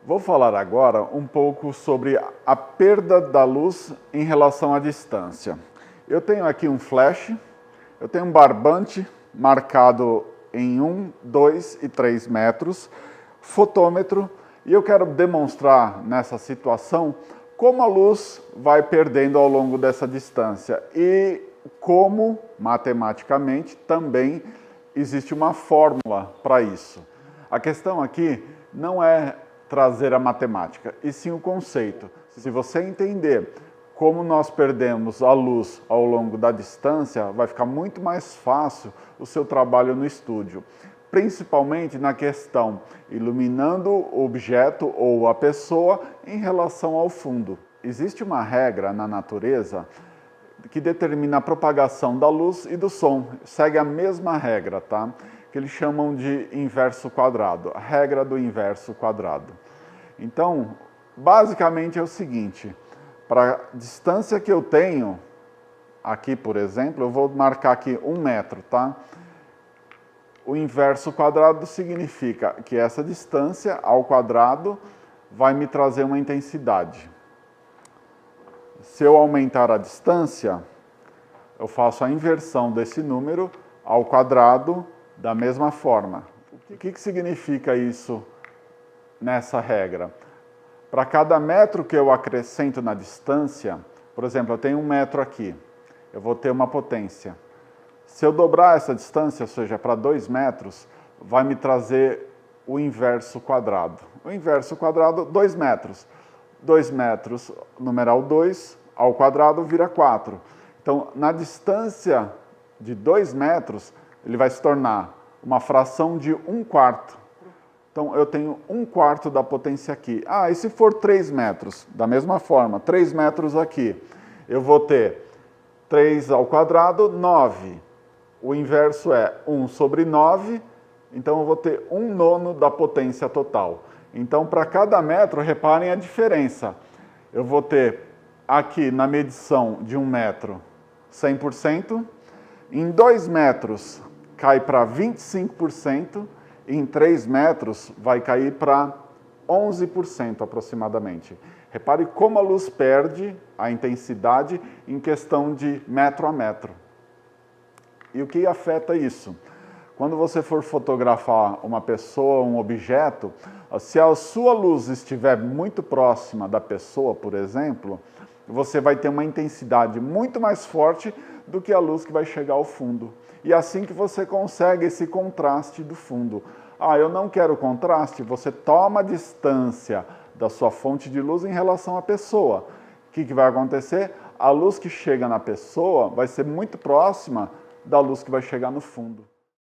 Vou falar agora um pouco sobre a perda da luz em relação à distância. Eu tenho aqui um flash, eu tenho um barbante marcado em 1, 2 e 3 metros, fotômetro, e eu quero demonstrar nessa situação como a luz vai perdendo ao longo dessa distância e como, matematicamente, também existe uma fórmula para isso. A questão aqui não é trazer a matemática, e sim o conceito. Se você entender como nós perdemos a luz ao longo da distância, vai ficar muito mais fácil o seu trabalho no estúdio. Principalmente na questão iluminando o objeto ou a pessoa em relação ao fundo. Existe uma regra na natureza que determina a propagação da luz e do som. Segue a mesma regra, tá? Que eles chamam de inverso quadrado, a regra do inverso quadrado. Então, basicamente é o seguinte, para a distância que eu tenho, aqui por exemplo, eu vou marcar aqui 1 metro, tá? O inverso quadrado significa que essa distância ao quadrado vai me trazer uma intensidade. Se eu aumentar a distância, eu faço a inversão desse número ao quadrado da mesma forma. O que significa isso nessa regra? Para cada metro que eu acrescento na distância, por exemplo, eu tenho 1 metro aqui, eu vou ter uma potência. Se eu dobrar essa distância, ou seja, para 2 metros, vai me trazer o inverso quadrado. O inverso quadrado, 2 metros. 2 metros, numeral 2, ao quadrado vira 4. Então, na distância de 2 metros, ele vai se tornar uma fração de 1/4. Então, eu tenho 1/4 da potência aqui. Ah, e se for 3 metros? Da mesma forma, 3 metros aqui. Eu vou ter 3 ao quadrado, 9. O inverso é 1 sobre 9, então eu vou ter 1/9 da potência total. Então, para cada metro, reparem a diferença. Eu vou ter aqui na medição de 1 metro, 100%. Em 2 metros, cai para 25%. Em 3 metros, vai cair para 11% aproximadamente. Repare como a luz perde a intensidade em questão de metro a metro. E o que afeta isso? Quando você for fotografar uma pessoa, um objeto, se a sua luz estiver muito próxima da pessoa, por exemplo, você vai ter uma intensidade muito mais forte do que a luz que vai chegar ao fundo. E é assim que você consegue esse contraste do fundo. Ah, eu não quero contraste, você toma distância da sua fonte de luz em relação à pessoa. O que vai acontecer? A luz que chega na pessoa vai ser muito próxima da luz que vai chegar no fundo.